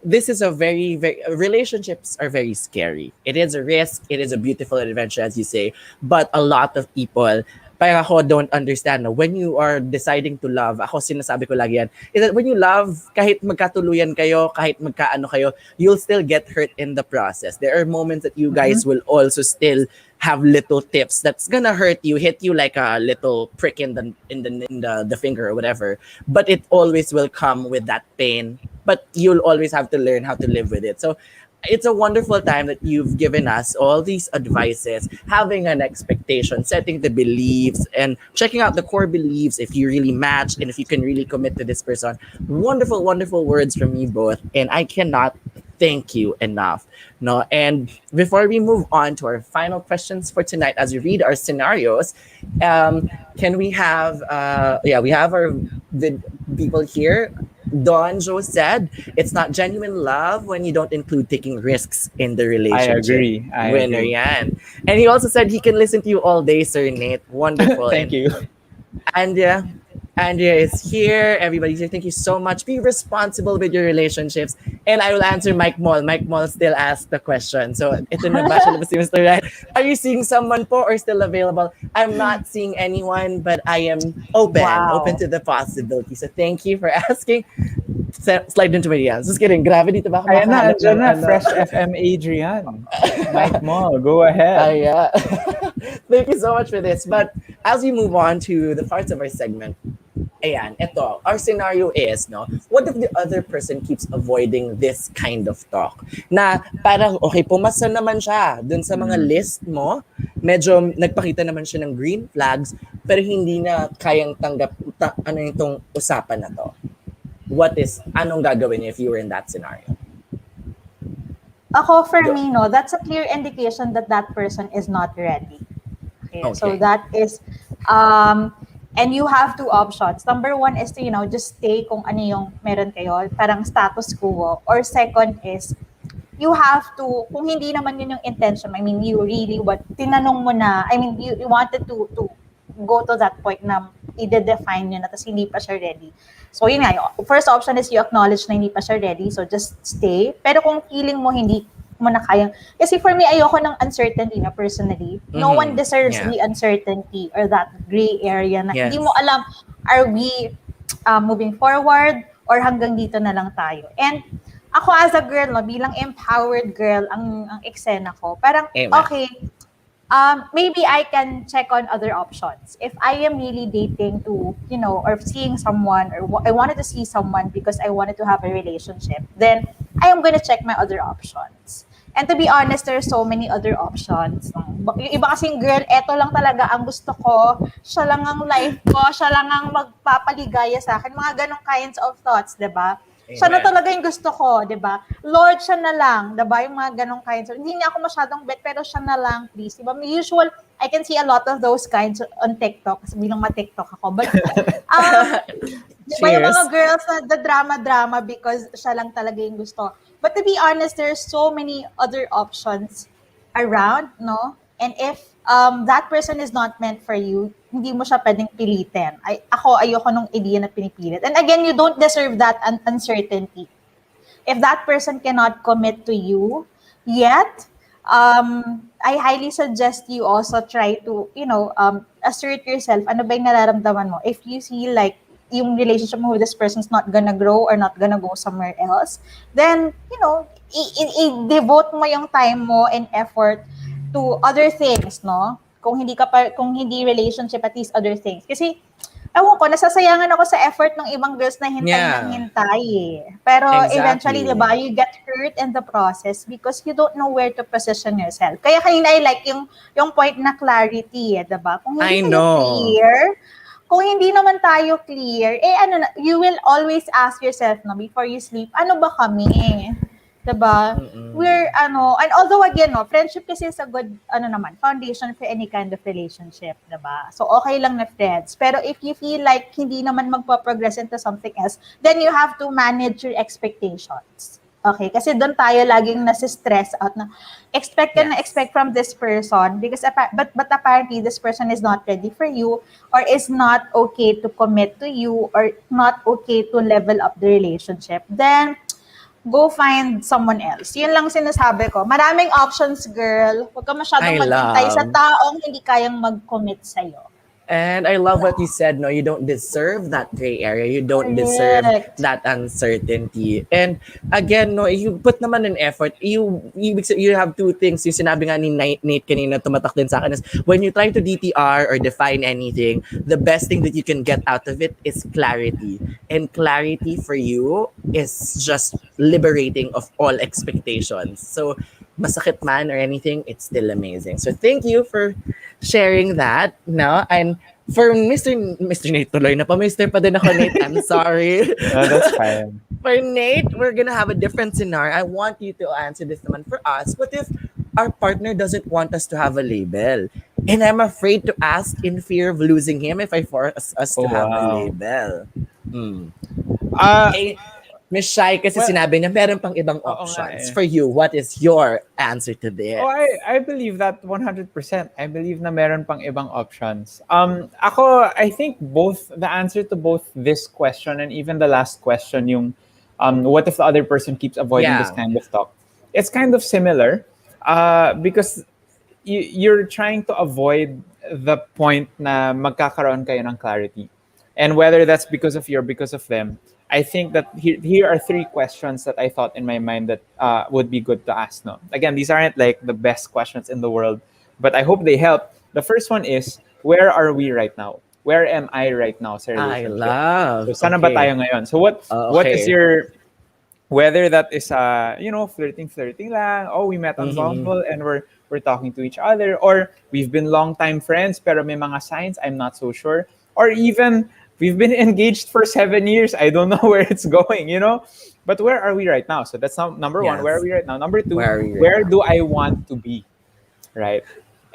this is a very, very, relationships are very scary. It is a risk. It is a beautiful adventure, as you say. But a lot of people, parang ako don't understand na when you are deciding to love, ako sinasabi ko lagi yan, is that when you love, kahit magkatuluyan kayo, kahit magkaano kayo, you'll still get hurt in the process. There are moments that you guys will also still have little tips that's gonna hurt you, hit you like a little prick in the finger or whatever. But it always will come with that pain. But you'll always have to learn how to live with it. So it's a wonderful time that you've given us all these advices, having an expectation, setting the beliefs, and checking out the core beliefs if you really match and if you can really commit to this person. Wonderful, wonderful words from you both. And I cannot thank you enough. No, and before we move on to our final questions for tonight, as we read our scenarios, can we have we have our people here. Don Joe said, it's not genuine love when you don't include taking risks in the I relationship. agree. I Winner agree. yan. And he also said he can listen to you all day, Sir Nate. Wonderful. Thank And you. Andrea. Andrea is here. Everybody's here. Thank you so much. Be responsible with your relationships. And I will answer Mike Moll. Mike Moll still asked the question. So, ito na ba siya si Mr. Right? Are you seeing someone po or still available? I'm not seeing anyone, but I am open Wow. to the possibility. So, thank you for asking. Slide into my DMs. Just kidding. Grabe dito ba ako Ayan na, makahanap andyan ng na. ano? Fresh FM Adrian. Mike Mall, go ahead. Yeah. Thank you so much for this. But as we move on to the parts of our segment, ayan, ito, our scenario is, no, what if the other person keeps avoiding this kind of talk? Na parang, okay, pumasa naman siya dun sa mga list mo, medyo nagpakita naman siya ng green flags, pero hindi na kayang tanggap, ano itong usapan na to. Anong gagawin niyo if you were in that scenario? Ako, for me, no, that's a clear indication that that person is not ready. Okay. So that is, and you have two options. Number one is to, just stay kung ano yung meron kayo, parang status quo. Or second is, you have to, kung hindi naman yun yung intention, I mean, you really, tinanong mo na, I mean, you wanted to go to that point na i-define nyo na, tapos hindi pa siya ready. So, yun nga, yung first option is you acknowledge na hindi pa siya ready, so just stay. Pero kung feeling mo hindi mo na kayang, kasi for me, ayoko ng uncertainty na personally. No one deserves the uncertainty or that gray area na hindi mo alam, are we moving forward or hanggang dito na lang tayo. And ako as a girl, no, bilang empowered girl, ang eksena ko, parang, okay, maybe I can check on other options. If I am really dating to, or seeing someone, or I wanted to see someone because I wanted to have a relationship, then I am going to check my other options. And to be honest, there are so many other options. Yung iba kasing girl, eto lang talaga ang gusto ko, siya lang ang life ko, siya lang ang magpapaligaya sa akin. Mga ganong kinds of thoughts, diba? Siya na talaga yung gusto ko, di ba? Lord, siya na lang, di ba? Yung mga ganong kinds. Hindi niya ako masyadong bet, pero siya na lang, please. Di ba? Usual, I can see a lot of those kinds on TikTok. Kasi bilang ma-TikTok ako. But, di ba yung mga girls na the drama because siya lang talaga yung gusto. But to be honest, there's so many other options around, no? And if that person is not meant for you, hindi mo siya pwedeng pilitin. Ayoko nung idea na pinipilit. And again, you don't deserve that uncertainty. If that person cannot commit to you yet, I highly suggest you also try to, assert yourself. Ano ba yung nararamdaman mo? If you feel like yung relationship mo with this person is not gonna grow or not gonna go somewhere else, then, i-devote mo yung time mo and effort to other things, no? Kung hindi relationship, at least other things. Kasi, ewan ko, nasasayangan ako sa effort ng ibang girls na hintay eh. Pero eventually, diba, you get hurt in the process because you don't know where to position yourself. Kaya kanina I like yung point na clarity, diba? Kung hindi naman tayo clear, you will always ask yourself, no, before you sleep, ano ba kami? Diba? And although again, no, friendship kasi is a good, foundation for any kind of relationship, diba? So, okay lang na friends. Pero if you feel like hindi naman magpa-progress into something else, then you have to manage your expectations. Okay? Kasi doon tayo laging nasi-stress out na expect from this person because but apparently this person is not ready for you or is not okay to commit to you or not okay to level up the relationship. Then, go find someone else. Yun lang sinasabi ko. Maraming options, girl. Huwag ka masyadong maghintay sa taong hindi kayang mag-commit sa'yo. And I love what you said, no, you don't deserve that gray area. You don't deserve that uncertainty. And again, no, you put naman an effort. You have two things. Yung sinabi nga ni Nate kanina, tumatak din sa akin, is when you try to DTR or define anything, the best thing that you can get out of it is clarity. And clarity for you is just liberating of all expectations. So, masakit man or anything, it's still amazing. So thank you for sharing that, no? And for Mr. Nate, tuloy na pa, Mr. pa din ako, Nate. I'm sorry. No, that's fine. For Nate, we're gonna have a different scenario. I want you to answer this naman for us. What if our partner doesn't want us to have a label? And I'm afraid to ask in fear of losing him if I force us to Oh have a wow. label. Hmm. Uh Eh, Miss Shai kasi well, sinabi niya meron pang ibang oo nga options. eh. For you, what is your answer to Oh, this? I believe that 100%. I believe na meron pang ibang options. Ako, I think both the answer to both this question and even the last question, yung what if the other person keeps avoiding this Yeah. kind of talk? It's kind of similar, because you're trying to avoid the point na magkakaroon kayo ng clarity. And whether that's because of you or because of them, I think that here are three questions that I thought in my mind that would be good to ask. No, again, these aren't like the best questions in the world, but I hope they help. The first one is, where are we right now? Where am I right now sa I relationship? So, love. sana ba Okay. tayo ngayon? So, what is Okay. your, whether that is flirting lang, oh, we met on Mm-hmm. Bumble and we're talking to each other, or we've been long time friends pero may mga signs, I'm not so sure, or even we've been engaged for 7 years, I don't know where it's going. But where are we right now? So that's number one, where are Yes. we right now? Number two, Where are we right where now? do I want to be, right?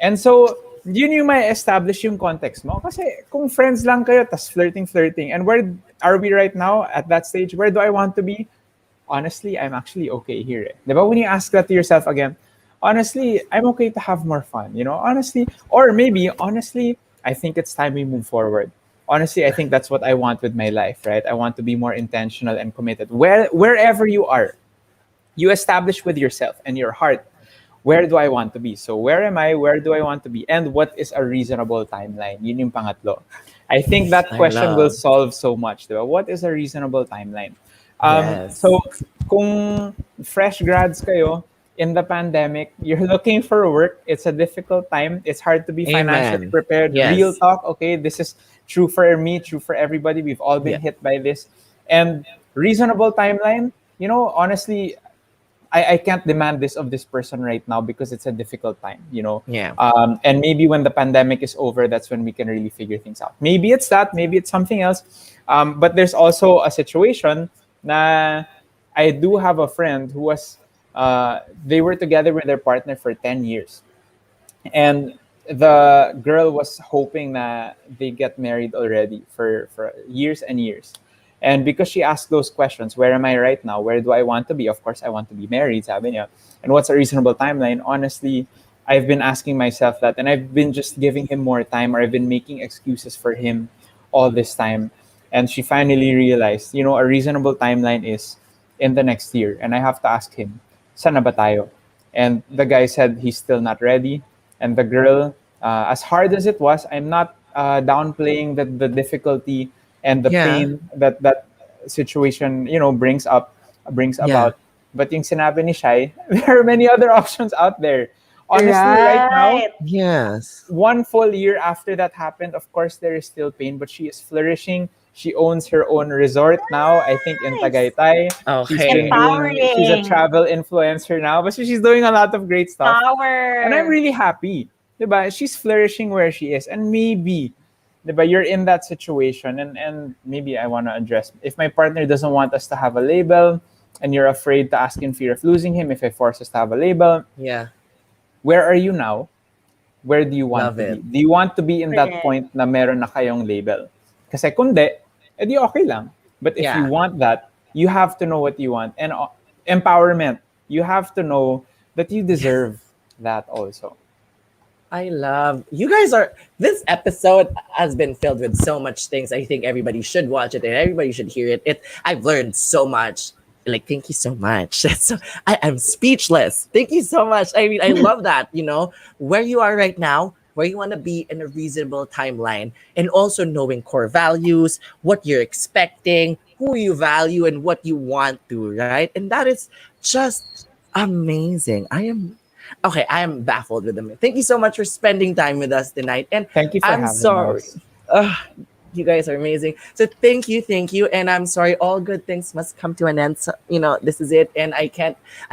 And so, yun yung may establish yung context mo. Kasi kung friends lang kayo, tas flirting, and where are we right now at that stage? Where do I want to be? Honestly, I'm actually okay here. Eh. Diba? When you ask that to yourself again, honestly, I'm okay to have more fun. Honestly, or maybe, honestly, I think it's time we move forward. Honestly, I think that's what I want with my life, right? I want to be more intentional and committed. Wherever you are, you establish with yourself and your heart, where do I want to be? So where am I? Where do I want to be? And what is a reasonable timeline? Yun yung pangatlo. I think that I question will love. solve so much. Diba? What is a reasonable timeline? So Yes. kung fresh grads kayo in the pandemic, you're looking for work, it's a difficult time. It's hard to be financially Amen. prepared. Real Yes. talk, okay, this is true for me, true for everybody. We've all been Yeah. hit by this. And reasonable timeline, honestly, I can't demand this of this person right now because it's a difficult time. Yeah. And maybe when the pandemic is over, that's when we can really figure things out. Maybe it's that, maybe it's something else. But there's also a situation na I do have a friend who they were together with their partner for 10 years. And the girl was hoping that they get married already for years and years. And because she asked those questions, where am I right now? Where do I want to be? Of course, I want to be married, sabi niya. And what's a reasonable timeline? Honestly, I've been asking myself that, and I've been just giving him more time, or I've been making excuses for him all this time. And she finally realized, a reasonable timeline is in the next year. And I have to ask him, sana ba tayo? And the guy said he's still not ready. And the girl, as hard as it was, I'm not downplaying the difficulty and the Yeah. pain that situation brings Yeah. about. But yung sinabi ni Shai, there are many other options out there. Honestly, right now, Right. Yes. one full year after that happened, of course, there is still pain, but she is flourishing. She owns her own resort now, I think in Nice. Tagaytay. Okay. She's a Empowering. travel influencer now, but she's doing a lot of great stuff. And I'm Power. really happy. Diba? She's flourishing where she is. And maybe, diba, you're in that situation. And maybe I want to address, if my partner doesn't want us to have a label and you're afraid to ask in fear of losing him if I force us to have a label, Yeah. where are you now? Where do you want Love to be? it. Do you want to be in that Correct. point na meron na kayong label? Kasi kundi, edi okay lang. But if you Yeah. want that, you have to know what you want. And empowerment, you have to know that you Yes. deserve that also. I love you guys are this episode has been filled with so much things. I think everybody should watch it and everybody should hear it. I've learned so much. Like thank you so much. So I'm speechless. Thank you so much. I mean I love that, where you are right now, where you want to be in a reasonable timeline, and also knowing core values, what you're expecting, who you value and what you want to, right? And that is just amazing. I am baffled with them. Thank you so much for spending time with us tonight. And Thank you for I'm having sorry. us. Ugh, you guys are amazing. So thank you. And I'm sorry, all good things must come to an end. So, this is it. And I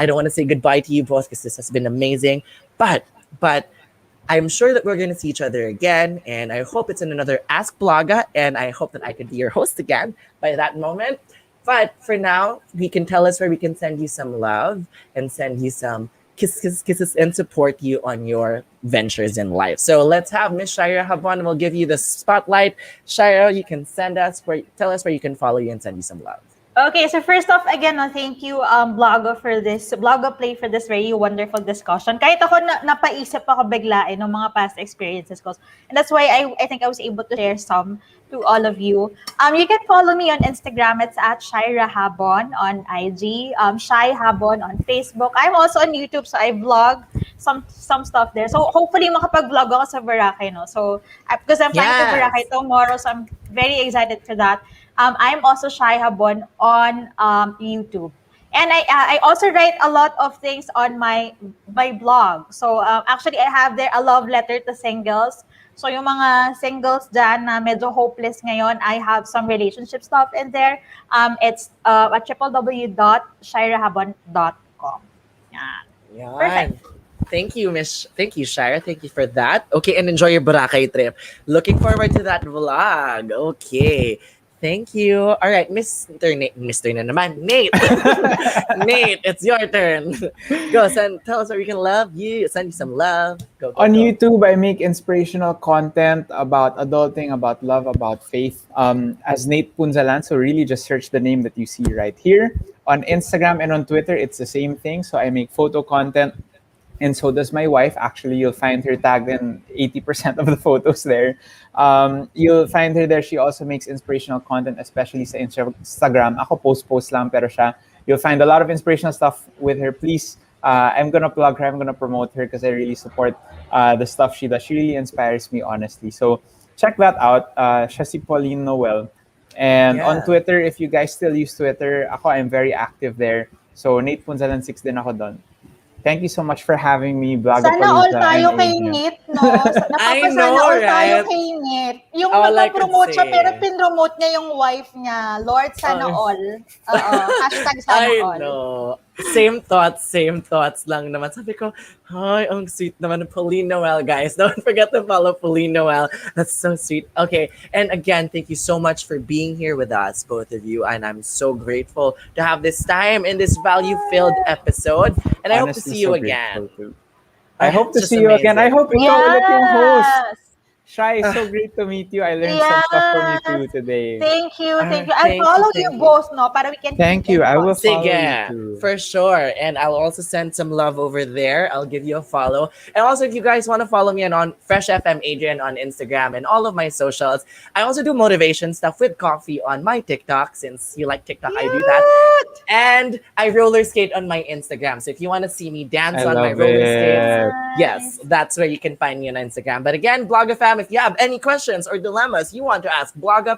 don't want to say goodbye to you both because this has been amazing. But I'm sure that we're going to see each other again. And I hope it's in another Ask Blaga. And I hope that I can be your host again by that moment. But for now, we can tell us where we can send you some love and send you some kisses and support you on your ventures in life. So let's have Miss Shaira Habon and we'll give you the spotlight. Shaira, you can tell us where you can follow you and send you some love. Okay, so first off, again, no, thank you, Blogo, for this, Blogo Play, for this very wonderful discussion. Kahit ako, napaisip ako biglain ng mga past experiences ko. And that's why I think I was able to share some to all of you. You can follow me on Instagram. It's at Shaira Habon on IG, Shai Habon on Facebook. I'm also on YouTube, so I vlog some stuff there. So hopefully makapag-vlog ako sa Boracay, no? So, because I'm flying to Yes. Boracay tomorrow, so I'm very excited for that. I'm also Shai Habon on YouTube. And I also write a lot of things on my blog. So actually, I have there a love letter to singles. So yung mga singles dyan na medyo hopeless ngayon, I have some relationship stuff in there. It's at www.shairahabon.com. Yeah. Yan. Perfect. Thank you, Thank you, Shaira. Thank you for that. Okay, and enjoy your Boracay trip. Looking forward to that vlog. Okay. Thank you. All right, Mr. na naman. Nate. Nate, it's your turn. Go, tell us where we can love you. Send you some love. Go. On YouTube, I make inspirational content about adulting, about love, about faith, as Nate Punzalan. So really just search the name that you see right here. On Instagram and on Twitter, it's the same thing. So I make photo content, and so does my wife. Actually, you'll find her tagged in 80% of the photos there. You'll find her there. She also makes inspirational content, especially sa Instagram. Ako post lang, pero siya, you'll find a lot of inspirational stuff with her. Please, I'm gonna plug her. I'm gonna promote her because I really support the stuff she does. She really inspires me, honestly. So check that out. Siya si Pauline Noel. And Yeah. on Twitter, if you guys still use Twitter, I'm very active there. So Nate Punzalan 6 din ako doon. Thank you so much for having me, Sana all Blogapalooza tayo and kay Adrian. Nit, no? I Napapasana know, all tayo right? kay Nit. Yung All I could nagpa-promote siya, say. pero pinromote niya yung wife niya. Lord, sana Oh. all. Oo. Hashtag sana I all. know. Same thoughts lang naman. Sabi ko, hi, ang sweet naman ng Pauline Noel, guys. Don't forget to follow Pauline Noel. That's so sweet. Okay, and again, thank you so much for being here with us, both of you. And I'm so grateful to have this time in this value-filled episode. And I hope to Honestly, see you so again. grateful too. I hope to Just see you again. I amazing. hope ikaw ulit yung host. Yes! Shai, so great to meet you. I learned some stuff from you too today. Thank you. I'll thank you, follow thank you you. both, no? Para we can Thank keep in you. I will touch. follow you Sige, too. for sure. And I'll also send some love over there. I'll give you a follow. And also, if you guys want to follow me on Fresh FM Adrian on Instagram and all of my socials, I also do motivation stuff with coffee on my TikTok. Since you like TikTok, I do that. And I roller skate on my Instagram. So if you want to see me dance I on my love roller it. skates, yes, that's where you can find me on Instagram. But again, BloggerFam, if you have any questions or dilemmas you want to ask Blogga,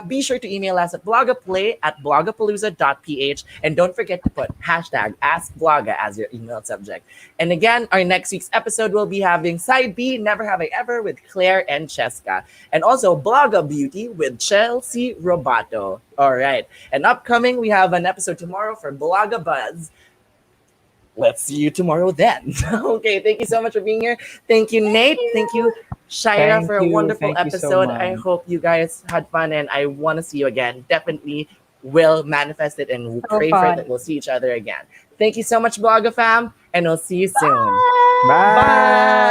be sure to email us at bloggaplay@bloggapalooza.ph. And don't forget to put hashtag AskBlogga as your email subject. And again, our next week's episode will be having Side B, Never Have I Ever with Claire and Cheska. And also Blogga Beauty with Chelsea Robato. All right. And upcoming, we have an episode tomorrow for Blogga Buzz. Let's see you tomorrow then. Okay, thank you so much for being here. Thank you, Nate. Thank you, Shaira, Thank for a you. wonderful Thank you so episode. much. I hope you guys had fun and I want to see you again. Definitely will manifest it and So pray for fun. it that we'll see each other again. Thank you so much, Blogga fam, and we'll see you soon. Bye. Bye.